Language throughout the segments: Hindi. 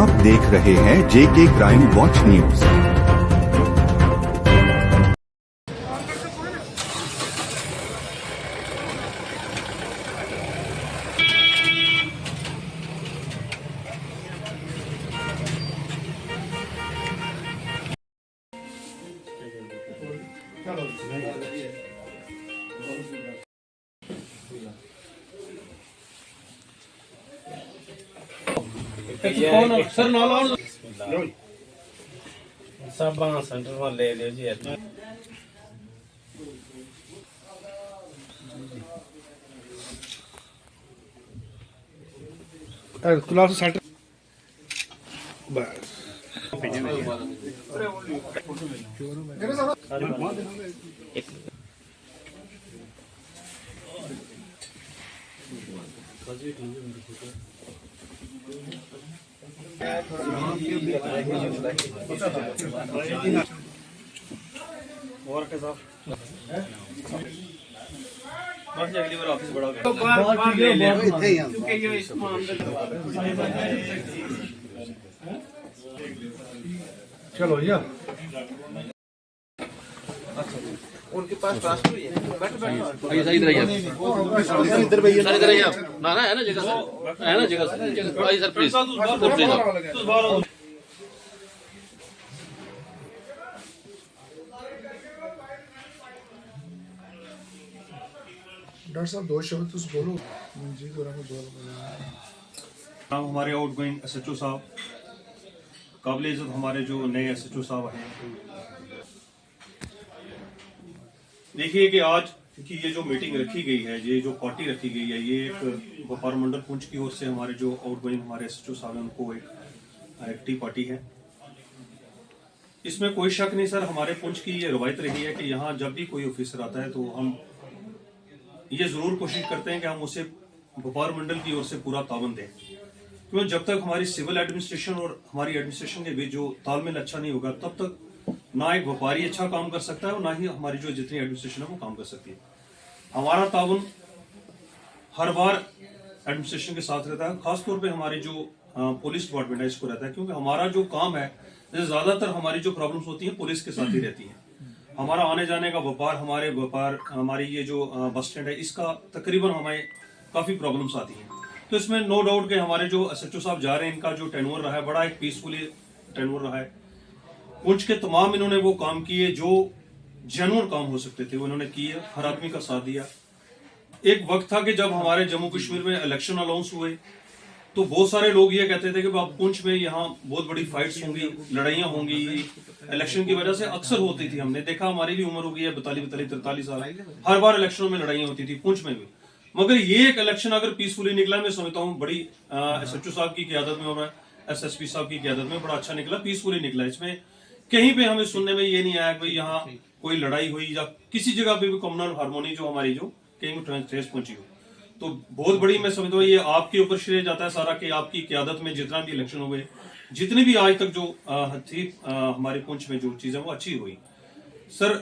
आप देख रहे हैं JK crime watch news. Sir सब सेंटर में ले लियो जी। क्लास सेंटर बस और के साहब बस अगली बार ऑफिस बड़ा हो गया क्योंकि ये इस मामले चलो भैया उनके पास ट्रांसफर ही है। बैठ आइए सर इधर आइए इधर भैया सर इधर आइए ना ना है ना जगह सर है ना जगह आइए sir please sir please doctor साहब दो शब्द तुम बोलो जी जरा मैं बोल नाम हमारे आउटगोइंग एसएचओ साहब, काबिल इज्जत हमारे जो नए एसएचओ साहब हैं। देखिए कि आज कि ये जो मीटिंग रखी गई है, ये जो पार्टी रखी गई है, ये एक व्यापार मंडल पुंछ की ओर से हमारे जो आउटगोइंग हमारे एसएचओ साहब हैं उनको एक टी पार्टी है। इसमें कोई शक नहीं सर, हमारे पुंछ की ये रवायत रही है कि यहाँ जब भी कोई ऑफिसर आता है तो हम ये जरूर कोशिश करते हैं कि हम उसे व्यापार मंडल की ओर से पूरा तावन दें, क्योंकि जब तक हमारी सिविल एडमिनिस्ट्रेशन और हमारी एडमिनिस्ट्रेशन के बीच जो तालमेल अच्छा नहीं होगा तब तक ना एक व्यापारी अच्छा काम कर सकता है और ना ही हमारी जो जितनी एडमिनिस्ट्रेशन है वो काम कर सकती है। हमारा तावन हर बार एडमिनिस्ट्रेशन के साथ रहता है, खासतौर पर हमारी जो पुलिस डिपार्टमेंट है इसको रहता है, क्योंकि हमारा जो काम है ज्यादातर हमारी जो प्रॉब्लम्स होती है पुलिस के साथ ही रहती है। हमारा आने जाने का व्यापार, हमारी ये जो बस स्टैंड है इसका तकरीबन हमें काफी प्रॉब्लम्स आती हैं। तो इसमें नो डाउट कि हमारे जो एसएचओ साहब जा रहे हैं इनका जो टेन्योर रहा है बड़ा एक पीसफुली टेन्योर रहा है। पुंछ के तमाम इन्होंने वो काम किए जो जेन्युइन काम हो सकते थे वो इन्होंने किए, हर आदमी का साथ दिया। एक वक्त था कि जब हमारे जम्मू कश्मीर में इलेक्शन अनाउंस हुए तो बहुत सारे लोग ये कहते थे कि आप पुंछ में यहाँ बहुत बड़ी फाइट्स होंगी, लड़ाइयां होंगी, इलेक्शन की वजह से अक्सर होती थी। हमने देखा, हमारी भी उम्र हो गई है 42-43 साल, हर बार इलेक्शनों में लड़ाइयां होती थी पुंछ में भी। मगर ये एक इलेक्शन अगर पीसफुली निकला, मैं समझता हूँ बड़ी एसएचओ साहब की क़यादत में और एसएसपी साहब की क़यादत में बड़ा अच्छा निकला, पीसफुली निकला। इसमें कहीं पे हमें सुनने में ये नहीं आया कि यहाँ कोई लड़ाई हुई या किसी जगह पे भी कम्युनल हार्मोनी जो हमारी जो कहीं ठेस पहुंची हो। तो बहुत बड़ी मैं समझता हूँ ये आपके ऊपर श्रेय जाता है सारा कि आपकी क़यादत में जितना भी इलेक्शन हुए, जितनी भी आज तक जो थी हमारे पुंछ में जो चीज़ है वो अच्छी हुई। सर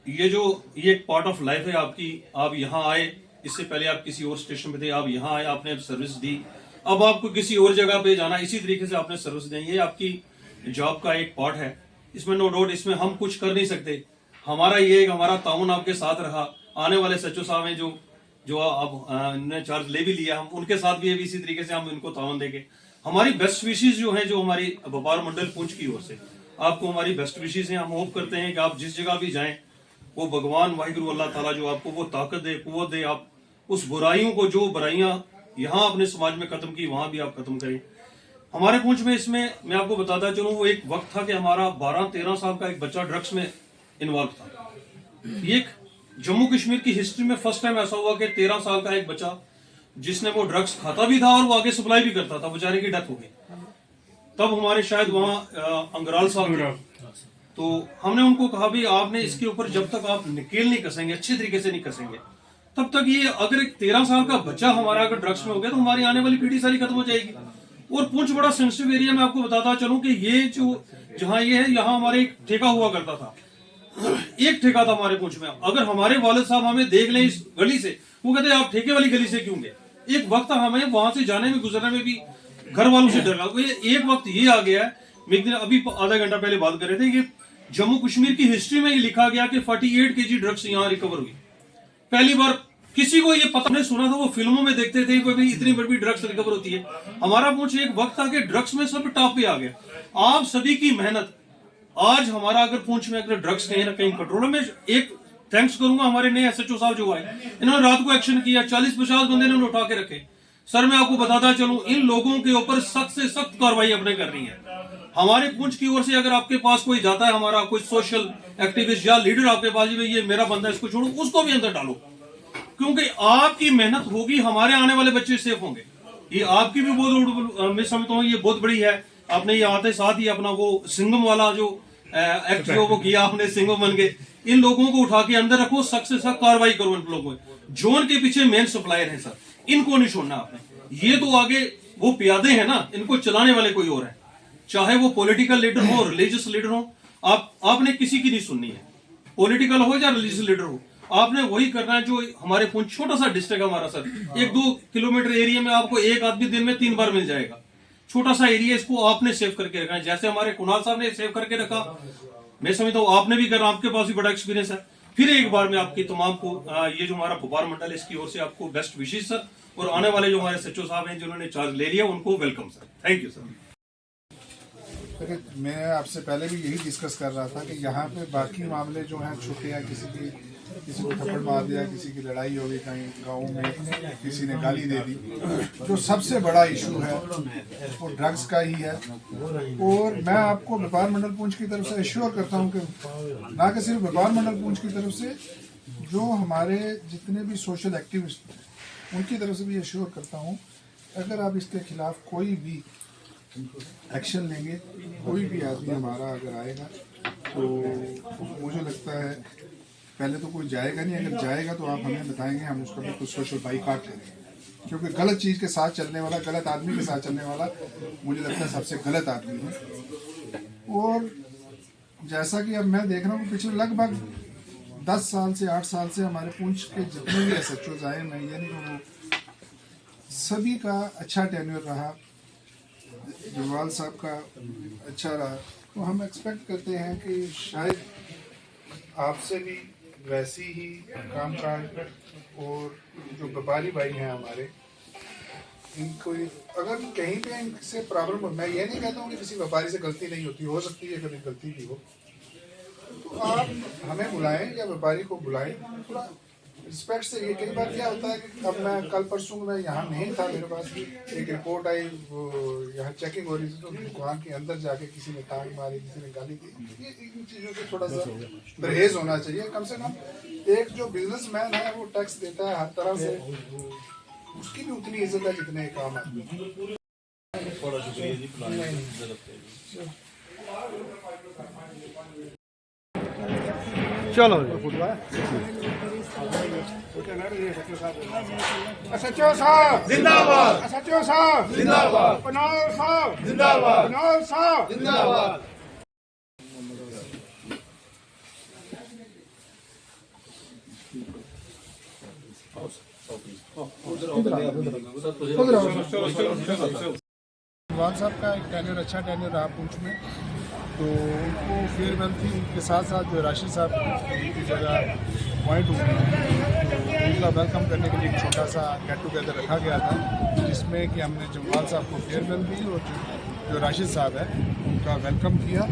ये एक पार्ट ऑफ लाइफ है आपकी। आप यहाँ आए, इससे पहले आप किसी और स्टेशन पे थे, आप यहाँ आए, आपने सर्विस दी, अब आपको किसी और जगह पे जाना, इसी तरीके से आपने सर्विस दी। ये आपकी जॉब का एक पार्ट है, इसमें नो डाउट, इसमें हम कुछ कर नहीं सकते। हमारा ये हमारा ताउन आपके साथ रहा। आने वाले एसएचओ साहब हैं जो अब इन्होंने चार्ज ले भी लिया, हम उनके साथ भी इसी तरीके से हम इनको तावन देंगे। हमारी बेस्ट विशेष जो है, जो हमारी व्यापार मंडल पुंछ की ओर से आपको हमारी बेस्ट विशेष है। हम होप करते हैं कि आप जिस जगह भी जाएं वो भगवान वाहिगुरु अल्लाह ताला जो आपको वो ताकत दे, कुव्वत दे, आप उस बुराइयों को, जो बुराइयां यहाँ अपने समाज में खत्म की वहां भी आप खत्म करें। हमारे पुंछ में इसमें मैं आपको बताता चलूं, वो एक वक्त था कि हमारा 12-13 साल का एक बच्चा ड्रग्स में इन्वॉल्व था। ये एक जम्मू कश्मीर की हिस्ट्री में फर्स्ट टाइम ऐसा हुआ कि 13 साल का एक बच्चा जिसने वो ड्रग्स खाता भी था और वो आगे सप्लाई भी करता था, बेचारे की डेथ हो गई। तब हमारे शायद वहाँ अंगराल साहब थे, तो हमने उनको कहा भी आपने इसके ऊपर जब तक आप निकेल नहीं कसेंगे, अच्छे तरीके से नहीं कसेंगे, तब तक ये अगर एक 13 साल का बच्चा हमारा अगर ड्रग्स में हो गया तो हमारी आने वाली पीढ़ी सारी खत्म हो जाएगी। और पुंछ बड़ा सेंसिटिव एरिया में आपको बताता चलूं कि ये जो जहां ये है, यहाँ हमारे एक ठेका हुआ करता था, एक ठेका था हमारे पुंछ में। अगर हमारे वालिद साहब हमें देख लें इस गली से, वो कहते आप ठेके वाली गली से क्यों गए। एक वक्त हमें वहां से जाने में, गुजरने में भी घर वालों से डर लगा। ये एक वक्त ये आ गया है, मैं एक दिन अभी आधा घंटा पहले बात कर रहे थे कि जम्मू कश्मीर की हिस्ट्री में ये लिखा गया कि 48 केजी ड्रग्स यहाँ रिकवर हुई। पहली बार किसी को ये पता नहीं, सुना था वो फिल्मों में देखते थे कोई भी इतनी बड़ी ड्रग्स रिकवर होती है। हमारा पूछ एक वक्त था कि ड्रग्स में सब टॉप पे आ गया। आप सभी की मेहनत, आज हमारा अगर पूंछ में अगर ड्रग्स कहीं ना कहीं कंट्रोल में, एक थैंक्स करूंगा हमारे नए एसएचओ साहब जो आए, इन्होंने रात को एक्शन किया, 40-50 बंदे ने उठा के रखे। सर मैं आपको बताता चलूं, इन लोगों के ऊपर सख्त से सख्त कार्रवाई अपने करनी है। हमारे पूंछ की ओर से अगर आपके पास कोई जाता है, हमारा कोई सोशल एक्टिविस्ट या लीडर आपके पास, ये मेरा बंदा इसको छोड़ो, उसको भी अंदर डालो, क्योंकि आपकी मेहनत होगी, हमारे आने वाले बच्चे सेफ होंगे। ये आपकी भी बहुत, मैं समझता हूँ ये बहुत बड़ी है। आपने ये आते साथ ही अपना वो सिंघम वाला जो एक्ट जो वो किया, आपने सिंघम बन के इन लोगों को उठा के अंदर रखो, सख्त से सख्त कार्रवाई करो इन लोगों को। जोन के पीछे मेन सप्लायर है सर, इनको नहीं छोड़ना आपने। ये तो आगे वो प्यादे हैं ना, इनको चलाने वाले कोई और है, चाहे वो पॉलिटिकल लीडर हो, रिलीजियस लीडर हो। आपने किसी की नहीं सुननी है, पॉलिटिकल हो या रिलीजियस लीडर हो, आपने वही करना है जो हमारे पुंछ छोटा सा डिस्ट्रिक्ट है हमारा सर, 1-2 किलोमीटर एरिया में आपको एक आदमी दिन में 3 बार मिल जाएगा। छोटा सा एरिया, इसको आपने सेव करके रखना है, जैसे हमारे कुणाल साहब ने सेव करके रखा। मैं समझता हूँ आपने भी करना, आपके पास भी बड़ा एक्सपीरियंस है। फिर एक बार में आपकी तमाम को ये जो हमारा व्यापार मंडल है इसकी ओर से आपको बेस्ट विशेष सर, और आने वाले जो हमारे सचिव साहब हैं जिन्होंने चार्ज ले लिया उनको welcome sir. Thank you sir. मैं आपसे पहले भी यही डिस्कस कर रहा था कि यहाँ पे बाकी मामले जो हैं छोटे हैं, किसी को थप्पड़ मार दिया, किसी की लड़ाई हो गई कहीं गाँव में, किसी ने गाली दे दी, जो सबसे बड़ा इशू है वो ड्रग्स का ही है। और मैं आपको व्यापार मंडल पुंछ की तरफ से एश्योर करता हूँ कि ना कि सिर्फ व्यापार मंडल पुंछ की तरफ से, जो हमारे जितने भी सोशल एक्टिविस्ट हैं उनकी तरफ से भी एश्योर करता हूँ, अगर आप इसके खिलाफ कोई भी एक्शन लेंगे, कोई भी आदमी हमारा अगर आएगा तो मुझे लगता है पहले तो कोई जाएगा नहीं, अगर जाएगा तो आप हमें बताएंगे, हम उसका बिल्कुल सोशल बाइकआउट करेंगे। क्योंकि गलत चीज़ के साथ चलने वाला, गलत आदमी के साथ चलने वाला मुझे लगता है सबसे गलत आदमी है। और जैसा कि अब मैं देख रहा हूँ पिछले लगभग 10 साल से 8 साल से हमारे पुंछ के जितने भी एसएचओ आए, मैं ये नहीं कहूँ, सभी का अच्छा टेन्योर रहा, जवाल साहब का अच्छा रहा। तो हम एक्सपेक्ट करते हैं कि शायद आपसे भी वैसी ही कामकाज, और जो व्यापारी भाई हैं हमारे, इनको अगर कहीं पे इनसे प्रॉब्लम हो, मैं ये नहीं कहता हूँ कि किसी व्यापारी से गलती नहीं होती, हो सकती है कभी गलती भी हो, तो आप हमें बुलाएं या व्यापारी को बुलाएं, थोड़ा रिस्पेक्ट से। ये कई बार क्या होता है कि अब मैं कल परसों मैं यहाँ नहीं था, मेरे पास एक रिपोर्ट आई, वो यहाँ चेकिंग हो रही थी, तो दुकान के अंदर जाके किसी ने टांग मारी, किसी ने गाली दी। ये इन चीज़ों से थोड़ा सा परहेज होना चाहिए। कम से कम एक जो बिजनेसमैन है वो टैक्स देता है हर तरह से, उसकी भी उतनी इज्जत है जितने काम आदमी। चलो सचिव साहब जिंदाबाद, सचिव साहब जिंदाबाद, कुणाल साहब जिंदाबाद, कुणाल साहब जिंदाबाद। जवान साहब का एक टेन्योर, अच्छा टेन्योर रहा पुंछ में, तो उनको फेयरवेल थी, उनके साथ साथ जो राशिद साहब की जगह पॉइंट हुई, तो उनका वेलकम करने के लिए एक छोटा सा गेट टुगेदर रखा गया था, जिसमें कि हमने जवाल साहब को फेयरवेल दी और जो राशिद साहब है उनका वेलकम किया।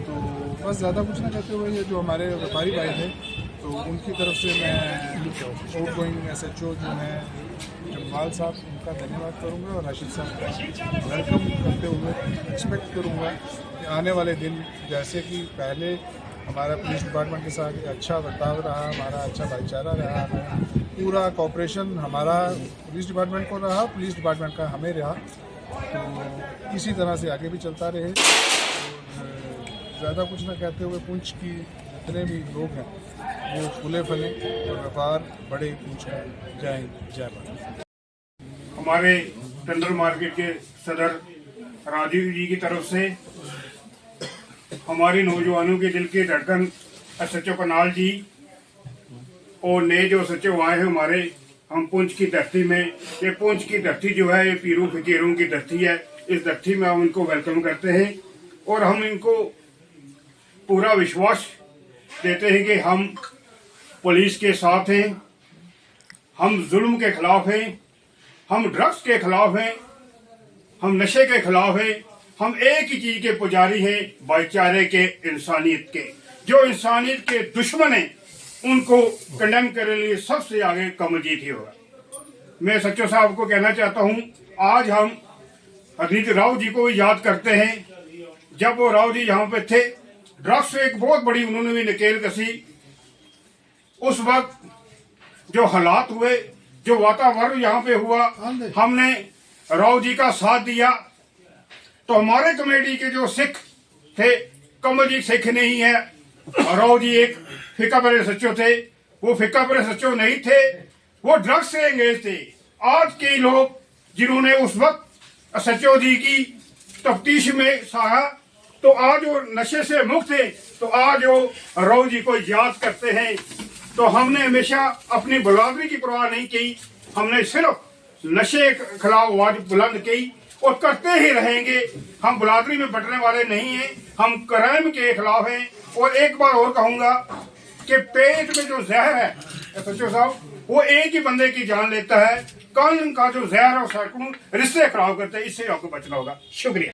तो बस ज़्यादा कुछ ना कहते हुए, ये जो हमारे व्यापारी भाई थे, तो उनकी तरफ से मैं आउट गोइंग एसएचओ जो हैं जम्वाल साहब, उनका धन्यवाद करूंगा, और राशिद साहब का वेलकम करते हुए एक्सपेक्ट करूंगा कि आने वाले दिन जैसे कि पहले हमारा पुलिस डिपार्टमेंट के साथ एक अच्छा बर्ताव रहा, हमारा अच्छा भाईचारा रहा, पूरा कोऑपरेशन हमारा पुलिस डिपार्टमेंट को रहा, पुलिस डिपार्टमेंट का हमें रहा, तो इसी तरह से आगे भी चलता रहे। और ज़्यादा कुछ ना कहते हुए, पुंछ की जितने भी लोग हैं वो फूले फले और व्यापार बड़े पुंछ का जय जय भारत। हमारे टेंडर मार्केट के सदर राजीव जी की तरफ से हमारी नौजवानों के दिल की धड़कन एसएचओ करनाल जी और नए जो सचिव आए हैं हमारे, हम पुंछ की धरती में, ये पुंछ की धरती जो है ये पीरों फकीरों की धरती है। इस धरती में हम इनको वेलकम करते हैं और हम इनको पूरा विश्वास देते हैं कि हम पुलिस के साथ हैं, हम जुल्म के खिलाफ हैं, हम ड्रग्स के खिलाफ हैं, हम नशे के खिलाफ हैं, हम एक ही चीज के पुजारी हैं, भाईचारे के, इंसानियत के। जो इंसानियत के दुश्मन हैं उनको कंडेम करने के लिए सबसे आगे कमलजीत ही होगा। मैं सच्चो साहब को कहना चाहता हूं, आज हम हरनीत राव जी को भी याद करते हैं। जब वो राव जी यहाँ पे थे, ड्रग्स से एक बहुत बड़ी उन्होंने भी नकेल कसी। उस वक्त जो हालात हुए, जो वातावरण यहाँ पे हुआ, हमने राव जी का साथ दिया। तो हमारे कमेटी के जो सिख थे, कमल जी सिख नहीं है, राव जी एक फिका पर सच्चो थे, वो फिका पर सच्चो नहीं थे, वो ड्रग्स से एंगेज थे। आज के लोग जिन्होंने उस वक्त सच्चो जी की तफ्तीश में सहा, तो आज वो नशे से मुक्त है, तो आज वो राव जी को याद करते हैं। तो हमने हमेशा अपनी बरादरी की परवाह नहीं की, हमने सिर्फ नशे के खिलाफ आवाज बुलंद की और करते ही रहेंगे। हम बरादरी में बटने वाले नहीं हैं, हम क्राइम के खिलाफ हैं। और एक बार और कहूंगा कि पेट में जो जहर है सच्चो साहब, वो एक ही बंदे की जान लेता है। कानून का जो जहर और सैकड़ों रिश्ते खराब करते हैं, इससे आपको बचना होगा। शुक्रिया।